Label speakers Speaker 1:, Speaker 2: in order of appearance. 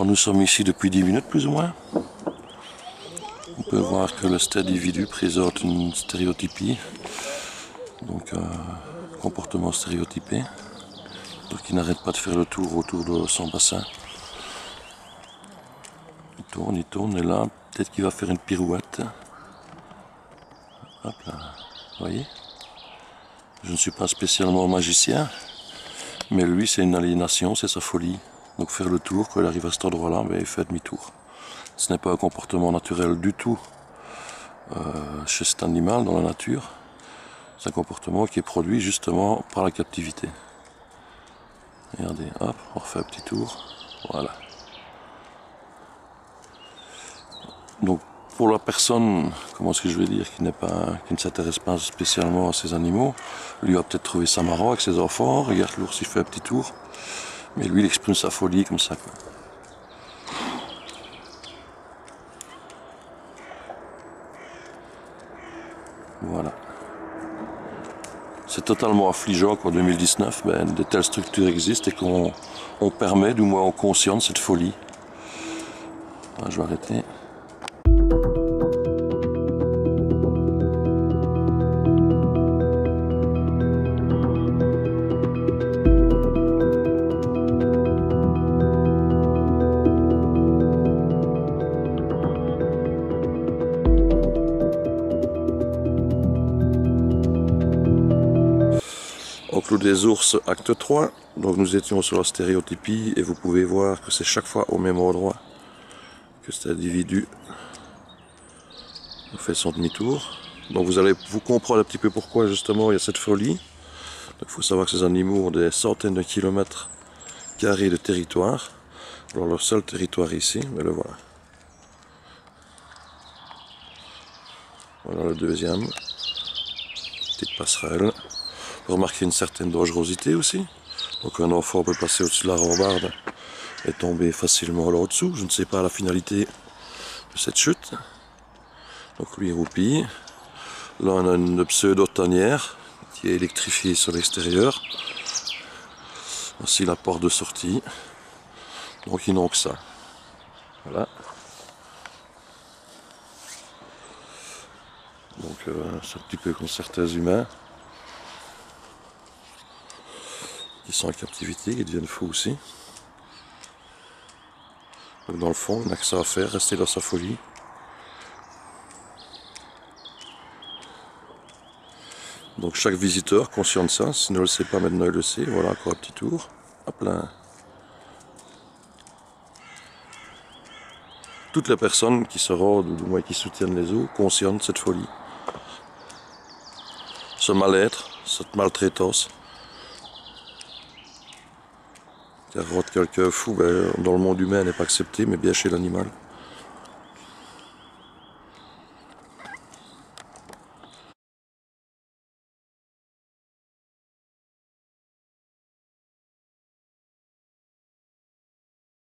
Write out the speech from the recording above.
Speaker 1: Alors nous sommes ici depuis 10 minutes plus ou moins. On peut voir que le cet individu présente une stéréotypie, donc un comportement stéréotypé. Donc il n'arrête pas de faire le tour autour de son bassin. Il tourne, et là, peut-être qu'il va faire une pirouette. Hop là, vous voyez? Je ne suis pas spécialement magicien, mais lui c'est une aliénation, c'est sa folie. Donc faire le tour, quand il arrive à cet endroit-là, il fait demi-tour. Ce n'est pas un comportement naturel du tout chez cet animal dans la nature. C'est un comportement qui est produit justement par la captivité. Regardez, hop, on refait un petit tour. Voilà. Donc pour la personne, comment est-ce que je vais dire, qui ne s'intéresse pas spécialement à ces animaux, lui a peut-être trouvé ça marrant avec ses enfants. Regarde, l'ours il fait un petit tour. Mais lui il exprime sa folie comme ça, quoi. Voilà. C'est totalement affligeant qu'en 2019, de telles structures existent et qu'on permet, du moins on consciente cette folie. Ah, je vais arrêter. Enclos des ours, acte 3. Donc nous étions sur la stéréotypie et vous pouvez voir que c'est chaque fois au même endroit que cet individu fait son demi-tour. Donc vous allez vous comprendre un petit peu pourquoi justement il y a cette folie. Il faut savoir que ces animaux ont des centaines de kilomètres carrés de territoire. Alors leur seul territoire ici, mais le voilà. Voilà le deuxième. Petite passerelle. On peut remarquer une certaine dangerosité aussi. Donc un enfant peut passer au-dessus de la rambarde et tomber facilement là-dessous. Je ne sais pas la finalité de cette chute. Donc lui il roupille. Là on a une pseudo-tanière qui est électrifiée sur l'extérieur. Voici la porte de sortie. Donc ils n'ont que ça. Voilà. Donc c'est un petit peu comme certains humains qui sont en captivité, qui deviennent fous aussi. Donc dans le fond, il n'a que ça à faire, rester dans sa folie. Donc chaque visiteur, conscient de ça, s'il ne le sait pas maintenant il le sait, voilà encore un petit tour. Hop là. Toutes les personnes qui se rendent, ou du moins qui soutiennent les zoos, conscients de cette folie. Ce mal-être, cette maltraitance. Car rendre quelqu'un fou, dans le monde humain, n'est pas accepté, mais bien chez l'animal.